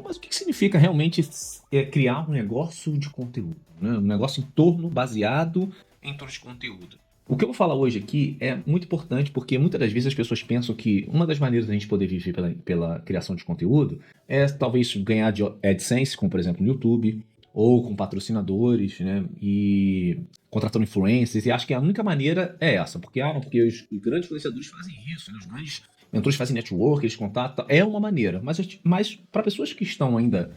Mas o que significa realmente criar um negócio de conteúdo, né? Um negócio baseado em torno de conteúdo. O que eu vou falar hoje aqui é muito importante porque muitas das vezes as pessoas pensam que uma das maneiras da gente poder viver pela criação de conteúdo é talvez ganhar de AdSense, como por exemplo no YouTube, ou com patrocinadores, né? E contratando influencers, e acho que a única maneira é essa, porque os grandes influenciadores fazem isso, né? Os grandes mentores fazem network, eles contatam, é uma maneira, mas para pessoas que estão ainda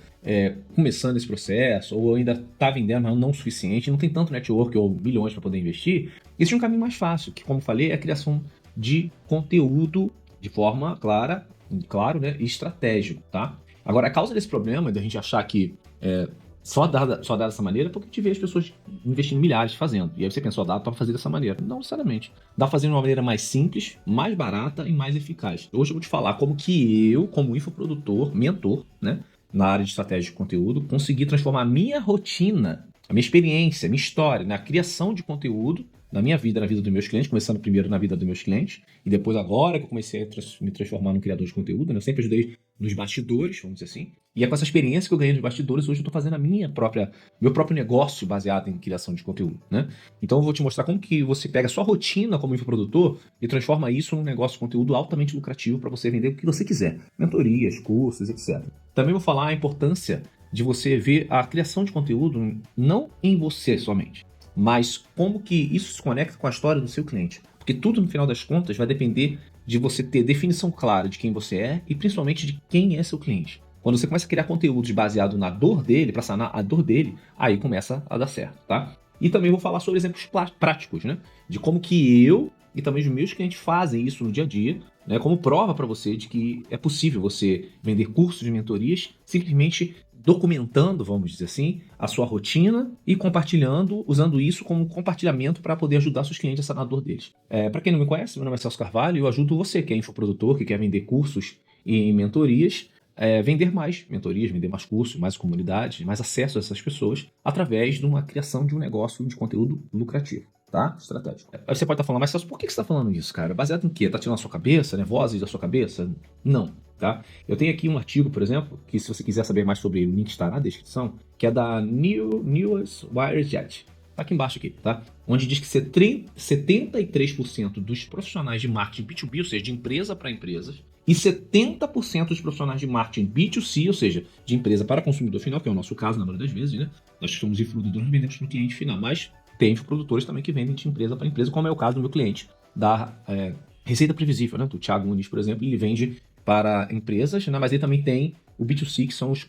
começando esse processo, ou ainda está vendendo, mas não o suficiente, não tem tanto network ou bilhões para poder investir, existe um caminho mais fácil, que como falei, é a criação de conteúdo de forma clara, claro, né, e estratégico, tá? Agora, a causa desse problema, da gente achar que só dá dessa maneira, porque a gente vê as pessoas investindo milhares fazendo. E aí você pensou, dá para fazer dessa maneira. Não necessariamente. Dá para fazer de uma maneira mais simples, mais barata e mais eficaz. Hoje eu vou te falar como que eu, como infoprodutor, mentor, né, na área de estratégia de conteúdo, consegui transformar a minha rotina, a minha experiência, a minha história, na criação de conteúdo, na minha vida, na vida dos meus clientes, começando primeiro na vida dos meus clientes, e depois agora que eu comecei a me transformar num criador de conteúdo, né, eu sempre ajudei nos bastidores, vamos dizer assim. E é com essa experiência que eu ganhei nos bastidores, hoje eu estou fazendo meu próprio negócio baseado em criação de conteúdo, né? Então eu vou te mostrar como que você pega a sua rotina como infoprodutor e transforma isso num negócio de conteúdo altamente lucrativo para você vender o que você quiser. Mentorias, cursos, etc. Também vou falar a importância de você ver a criação de conteúdo não em você somente, mas como que isso se conecta com a história do seu cliente. Porque tudo, no final das contas, vai depender de você ter definição clara de quem você é e principalmente de quem é seu cliente. Quando você começa a criar conteúdos baseado na dor dele, para sanar a dor dele, aí começa a dar certo, tá? E também vou falar sobre exemplos práticos, né? De como que eu e também os meus clientes fazem isso no dia a dia, né? Como prova para você de que é possível você vender cursos de mentorias simplesmente documentando, vamos dizer assim, a sua rotina e compartilhando, usando isso como compartilhamento para poder ajudar seus clientes a sanar a dor deles. Para quem não me conhece, meu nome é Celso Carvalho e eu ajudo você, que é infoprodutor, que quer vender cursos e mentorias, vender mais mentorias, vender mais cursos, mais comunidade, mais acesso a essas pessoas através de uma criação de um negócio de conteúdo lucrativo, tá? Estratégico. Aí você pode estar falando, mas Celso, por que você está falando isso, cara? Baseado em quê? Tá tirando a sua cabeça, né? Vozes da sua cabeça? Não. Tá? Eu tenho aqui um artigo, por exemplo, que se você quiser saber mais sobre ele, o link está na descrição, que é da Newest Wirejet. Tá aqui embaixo aqui, tá? Onde diz que 73% dos profissionais de marketing B2B, ou seja, de empresa para empresas, e 70% dos profissionais de marketing B2C, ou seja, de empresa para consumidor final, que é o nosso caso na maioria das vezes, né? Nós que somos infoprodutores, vendemos para o cliente final, mas tem infoprodutores também que vendem de empresa para empresa, como é o caso do meu cliente, da Receita Previsível, né? Do Thiago Muniz, por exemplo, ele vende para empresas, né? Mas ele também tem o B2C, que são os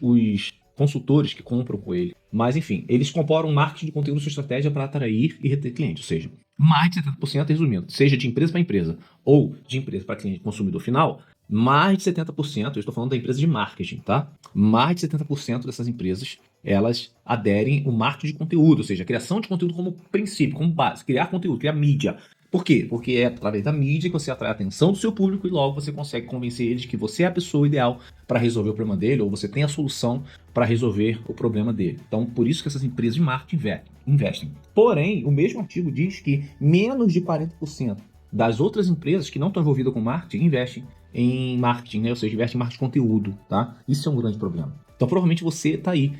consultores que compram com ele. Mas, enfim, eles comporam marketing de conteúdo sua estratégia para atrair e reter clientes. Ou seja, mais de 70%, resumindo, seja de empresa para empresa ou de empresa para cliente consumidor final, mais de 70%, eu estou falando da empresa de marketing, tá? Mais de 70% dessas empresas, elas aderem ao marketing de conteúdo, ou seja, a criação de conteúdo como princípio, como base, criar conteúdo, criar mídia. Por quê? Porque é através da mídia que você atrai a atenção do seu público e logo você consegue convencer eles que você é a pessoa ideal para resolver o problema dele ou você tem a solução para resolver o problema dele. Então, por isso que essas empresas de marketing investem. Porém, o mesmo artigo diz que menos de 40% das outras empresas que não estão envolvidas com marketing investem em marketing, né? Ou seja, investem em marketing de conteúdo, tá? Isso é um grande problema. Então, provavelmente você está aí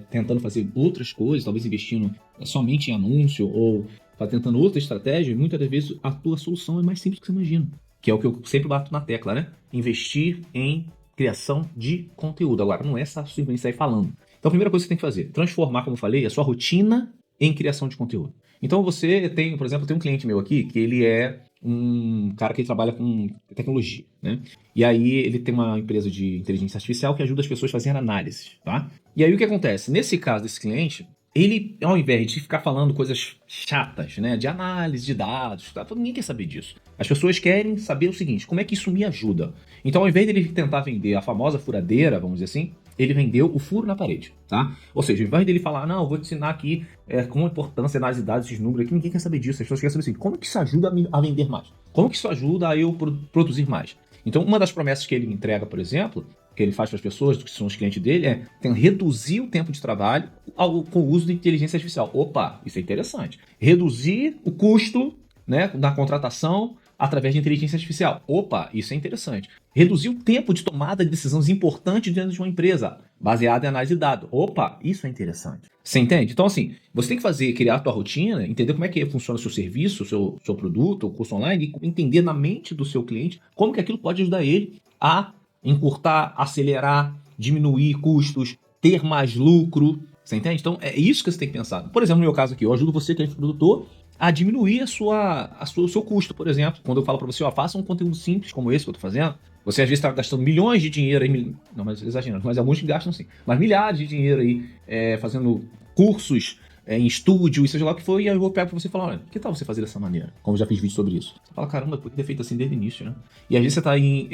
tentando fazer outras coisas, talvez investindo somente em anúncio ou está tentando outra estratégia, e muitas das vezes a tua solução é mais simples do que você imagina. Que é o que eu sempre bato na tecla, né? Investir em criação de conteúdo. Agora, não é só simplesmente sair falando. Então, a primeira coisa que você tem que fazer, transformar, como eu falei, a sua rotina em criação de conteúdo. Então, você tem, por exemplo, tem um cliente meu aqui, que ele é um cara que trabalha com tecnologia, né? E aí ele tem uma empresa de inteligência artificial que ajuda as pessoas a fazerem análises, tá? E aí o que acontece? Nesse caso desse cliente, ele, ao invés de ficar falando coisas chatas, né, de análise de dados, tá? Ninguém quer saber disso. As pessoas querem saber o seguinte, como é que isso me ajuda? Então, ao invés dele tentar vender a famosa furadeira, vamos dizer assim, ele vendeu o furo na parede, tá? Ou seja, ao invés dele falar, não, eu vou te ensinar aqui com importância análise de dados, esses números aqui, ninguém quer saber disso. As pessoas querem saber assim, como que isso ajuda a vender mais? Como que isso ajuda a eu produzir mais? Então, uma das promessas que ele entrega, por exemplo, que ele faz para as pessoas, que são os clientes dele, é reduzir o tempo de trabalho com o uso de inteligência artificial. Opa, isso é interessante. Reduzir o custo, né, da contratação através de inteligência artificial. Opa, isso é interessante. Reduzir o tempo de tomada de decisões importantes dentro de uma empresa. baseado em análise de dados. Opa, isso é interessante. Você entende? Então, assim, você tem que criar a tua rotina, entender como é que funciona o seu serviço, o seu produto, o curso online, e entender na mente do seu cliente como que aquilo pode ajudar ele a encurtar, acelerar, diminuir custos, ter mais lucro. Você entende? Então, é isso que você tem que pensar. Por exemplo, no meu caso aqui, eu ajudo você, cliente produtor, a diminuir o seu custo, por exemplo. Quando eu falo para você, ó, faça um conteúdo simples como esse que eu estou fazendo, você às vezes está gastando milhões de dinheiro aí, não, mas exagerando, mas alguns gastam sim, mas milhares de dinheiro aí fazendo cursos em estúdio, e seja lá o que for, e aí eu vou pegar pra você e falar, olha, que tal você fazer dessa maneira? Como eu já fiz vídeo sobre isso. Você fala, caramba, por que ter feito assim desde o início, né? E às vezes você tá em.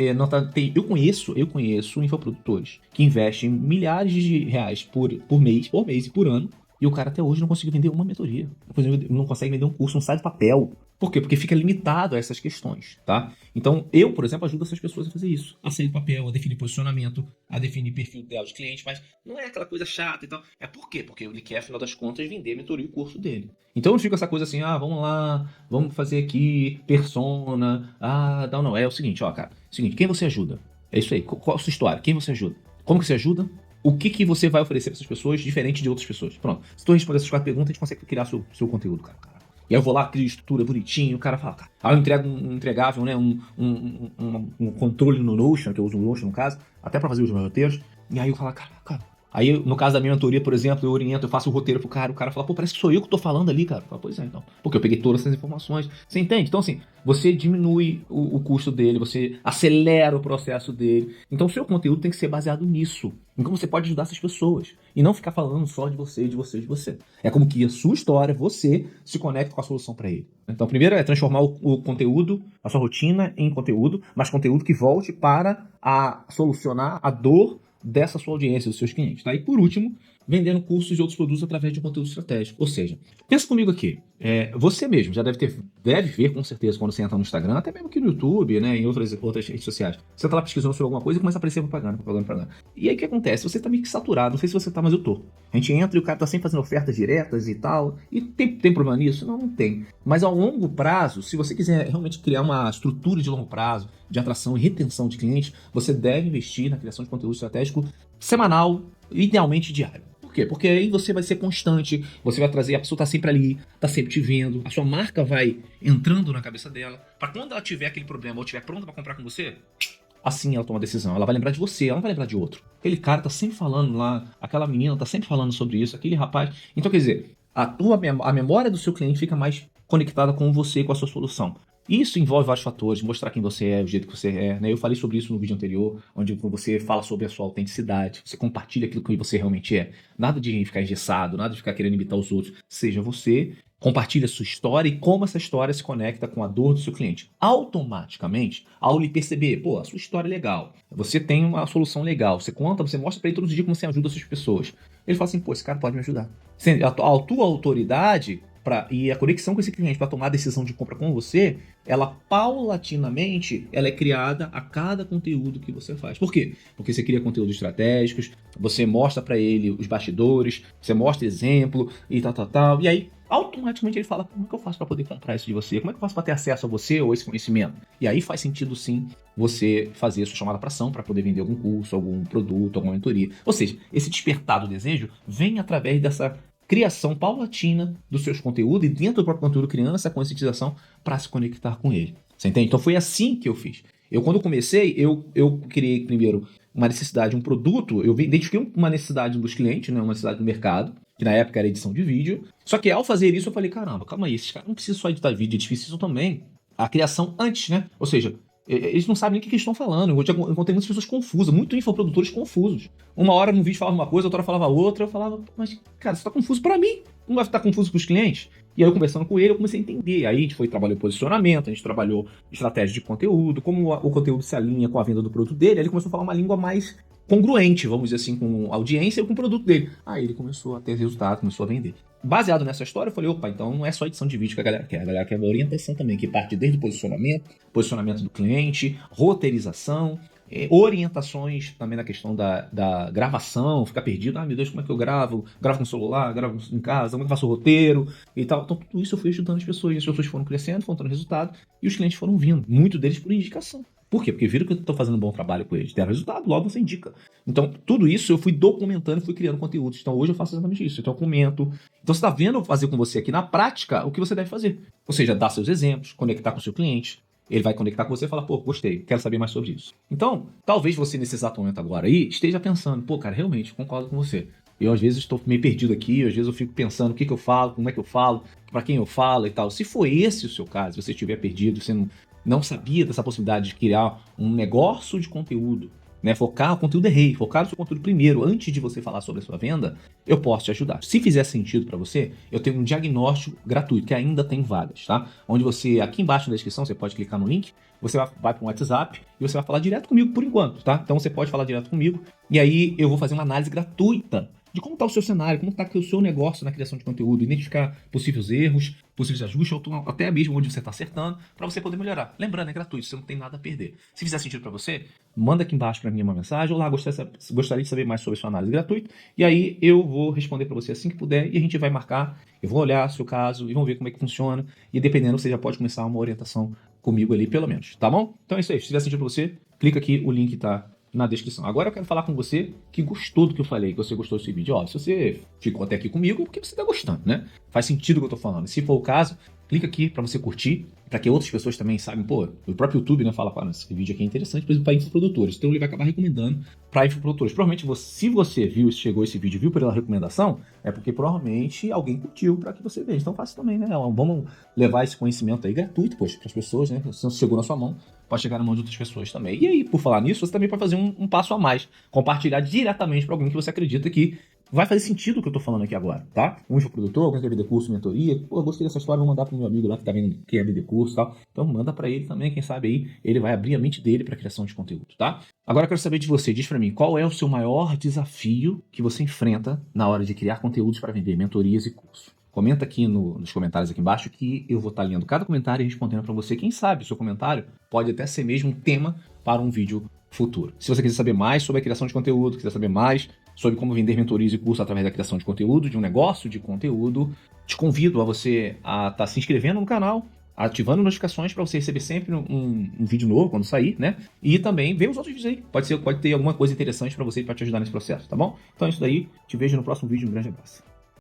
Eu conheço infoprodutores que investem milhares de reais por mês e por ano, e o cara até hoje não conseguiu vender uma mentoria. Não consegue vender um curso, não sai do papel. Por quê? Porque fica limitado a essas questões, tá? Então, eu, por exemplo, ajudo essas pessoas a fazer isso. A sair do papel, a definir posicionamento, a definir perfil dela de cliente, mas não é aquela coisa chata e tal. É por quê? Porque ele quer, afinal das contas, vender a mentoria e o curso dele. Então não fica essa coisa assim, vamos lá, vamos fazer aqui, persona, não. É o seguinte, ó, cara. É o seguinte, quem você ajuda? É isso aí. Qual a sua história? Quem você ajuda? Como que você ajuda? O que você vai oferecer para essas pessoas diferente de outras pessoas? Pronto. Se tu responder essas 4 perguntas, a gente consegue criar seu conteúdo, cara. E aí eu vou lá, crio estrutura bonitinho, o cara fala, cara. Aí eu entrego um entregável, né? Um controle no Notion, que eu uso o Notion no caso, até para fazer os meus roteiros. E aí eu falo, cara. Aí, no caso da minha mentoria, por exemplo, eu oriento, eu faço o roteiro pro cara, o cara fala, pô, parece que sou eu que tô falando ali, cara. Eu falo, pois é, então. Porque eu peguei todas essas informações. Você entende? Então, assim, você diminui o custo dele, você acelera o processo dele. Então, o seu conteúdo tem que ser baseado nisso. Em como você pode ajudar essas pessoas. E não ficar falando só de você, de você, de você. É como que a sua história, você, se conecta com a solução para ele. Então, primeiro é transformar o conteúdo, a sua rotina em conteúdo, mas conteúdo que volte para solucionar a dor dessa sua audiência, dos seus clientes. Tá? E por último, vendendo cursos de outros produtos através de um conteúdo estratégico. Ou seja, pensa comigo aqui. Você mesmo já deve ver com certeza quando você entra no Instagram, até mesmo aqui no YouTube, né, em outras redes sociais. Você tá lá pesquisando sobre alguma coisa e começa a aparecer propaganda. E aí o que acontece? Você tá meio que saturado, não sei se você tá, mas eu tô. A gente entra e o cara tá sempre fazendo ofertas diretas e tal. E tem problema nisso? Não tem. Mas ao longo prazo, se você quiser realmente criar uma estrutura de longo prazo, de atração e retenção de clientes, você deve investir na criação de conteúdo estratégico semanal, idealmente diário. Por quê? Porque aí você vai ser constante, você vai trazer, a pessoa tá sempre ali, tá sempre te vendo, a sua marca vai entrando na cabeça dela, para quando ela tiver aquele problema ou estiver pronta para comprar com você, assim ela toma a decisão. Ela vai lembrar de você, ela não vai lembrar de outro. Aquele cara tá sempre falando lá, aquela menina tá sempre falando sobre isso, aquele rapaz. Então, quer dizer, a memória do seu cliente fica mais conectada com você, com a sua solução. Isso envolve vários fatores, mostrar quem você é, o jeito que você é, né? Eu falei sobre isso no vídeo anterior, onde você fala sobre a sua autenticidade, você compartilha aquilo que você realmente é. Nada de ficar engessado, nada de ficar querendo imitar os outros. Seja você, compartilhe a sua história e como essa história se conecta com a dor do seu cliente. Automaticamente, ao lhe perceber, pô, a sua história é legal, você tem uma solução legal, você conta, você mostra para ele todos os dias como você ajuda as pessoas. Ele fala assim, pô, esse cara pode me ajudar. A tua autoridade e a conexão com esse cliente para tomar a decisão de compra com você, ela paulatinamente ela é criada a cada conteúdo que você faz. Por quê? Porque você cria conteúdos estratégicos, você mostra para ele os bastidores, você mostra exemplo e tal. E aí, automaticamente ele fala, como é que eu faço para poder comprar isso de você? Como é que eu faço para ter acesso a você ou esse conhecimento? E aí faz sentido sim você fazer a sua chamada para ação para poder vender algum curso, algum produto, alguma mentoria. Ou seja, esse despertar do desejo vem através dessa criação paulatina dos seus conteúdos e dentro do próprio conteúdo criando essa conscientização para se conectar com ele. Você entende? Então foi assim que eu fiz. Quando eu comecei, eu criei primeiro uma necessidade, um produto, eu identifiquei uma necessidade dos clientes, né, uma necessidade do mercado, que na época era edição de vídeo. Só que ao fazer isso eu falei, caramba, calma aí, esses caras não precisam só editar vídeo, eles precisam também a criação antes, né? Ou seja, eles não sabem nem o que eles estão falando. Eu encontrei muitas pessoas confusas, muito infoprodutores confusos. Uma hora no vídeo falava uma coisa, outra hora falava outra. Eu falava, mas, cara, você tá confuso pra mim. Não vai estar confuso pros clientes? E aí eu conversando com ele, eu comecei a entender. Aí a gente trabalhou posicionamento, a gente trabalhou estratégia de conteúdo, como o conteúdo se alinha com a venda do produto dele. Aí ele começou a falar uma língua mais congruente, vamos dizer assim, com a audiência e com o produto dele. Aí ele começou a ter resultado, começou a vender. Baseado nessa história, eu falei, opa, então não é só edição de vídeo que a galera quer uma orientação também, que parte desde o posicionamento do cliente, roteirização, orientações também na questão da gravação, ficar perdido, meu Deus, como é que eu gravo? Gravo com o celular, gravo em casa, como é que eu faço o roteiro e tal. Então tudo isso eu fui ajudando as pessoas foram crescendo, foram tendo resultado e os clientes foram vindo, muitos deles por indicação. Por quê? Porque viram que eu estou fazendo um bom trabalho com eles, deram resultado, logo você indica. Então, tudo isso eu fui documentando e fui criando conteúdos. Então, hoje eu faço exatamente isso. Então, eu comento. Então, você está vendo eu fazer com você aqui na prática o que você deve fazer. Ou seja, dar seus exemplos, conectar com o seu cliente. Ele vai conectar com você e falar, pô, gostei, quero saber mais sobre isso. Então, talvez você nesse exato momento agora aí esteja pensando, pô, cara, realmente, concordo com você. Eu às vezes estou meio perdido aqui, às vezes eu fico pensando o que eu falo, como é que eu falo, para quem eu falo e tal. Se for esse o seu caso, se você estiver perdido, você não sabia dessa possibilidade de criar um negócio de conteúdo, né? Focar o conteúdo focar no seu conteúdo primeiro, antes de você falar sobre a sua venda, eu posso te ajudar. Se fizer sentido para você, eu tenho um diagnóstico gratuito, que ainda tem vagas, tá? Onde você, aqui embaixo na descrição, você pode clicar no link, você vai para um WhatsApp e você vai falar direto comigo por enquanto, tá? Então você pode falar direto comigo e aí eu vou fazer uma análise gratuita de como está o seu cenário, como está o seu negócio na criação de conteúdo, identificar possíveis erros, possíveis ajustes, ou até mesmo onde você está acertando, para você poder melhorar. Lembrando, é gratuito, você não tem nada a perder. Se fizer sentido para você, manda aqui embaixo para mim uma mensagem, ou lá, gostaria de saber mais sobre a sua análise gratuita, e aí eu vou responder para você assim que puder, e a gente vai marcar, eu vou olhar o seu caso, e vamos ver como é que funciona, e dependendo, você já pode começar uma orientação comigo ali, pelo menos, tá bom? Então é isso aí, se fizer sentido para você, clica aqui, o link tá na descrição. Agora eu quero falar com você que gostou do que eu falei, que você gostou desse vídeo. Ó, se você ficou até aqui comigo, é porque você tá gostando, né? Faz sentido o que eu tô falando. Se for o caso, clica aqui para você curtir, para que outras pessoas também saibam. Pô, o próprio YouTube, né, fala, pá, esse vídeo aqui é interessante, por exemplo, para infoprodutores. Então ele vai acabar recomendando para infoprodutores. Provavelmente, se você viu, chegou esse vídeo, viu pela recomendação, é porque provavelmente alguém curtiu para que você veja. Então faça também, né? Vamos levar esse conhecimento aí gratuito, poxa, para as pessoas, né? Se não chegou na sua mão, pode chegar na mão de outras pessoas também. E aí, por falar nisso, você também pode fazer um passo a mais. Compartilhar diretamente para alguém que você acredita que vai fazer sentido o que eu tô falando aqui agora, tá? Um infoprodutor, alguém que quer vender curso, mentoria. Pô, eu gostei dessa história, vou mandar pro meu amigo lá que tá vendo que quer vender curso e tal. Então manda para ele também, quem sabe aí ele vai abrir a mente dele para criação de conteúdo, tá? Agora eu quero saber de você, diz para mim, qual é o seu maior desafio que você enfrenta na hora de criar conteúdos para vender mentorias e cursos? Comenta aqui nos comentários aqui embaixo que eu vou estar lendo cada comentário e respondendo para você. Quem sabe o seu comentário pode até ser mesmo um tema para um vídeo futuro. Se você quiser saber mais sobre a criação de conteúdo, quiser saber mais sobre como vender mentorias e cursos através da criação de conteúdo, de um negócio de conteúdo, te convido a você a estar se inscrevendo no canal, ativando notificações para você receber sempre um vídeo novo quando sair, né? E também ver os outros vídeos aí. Pode ter alguma coisa interessante para você para te ajudar nesse processo, tá bom? Então é isso daí. Te vejo no próximo vídeo. Um grande abraço.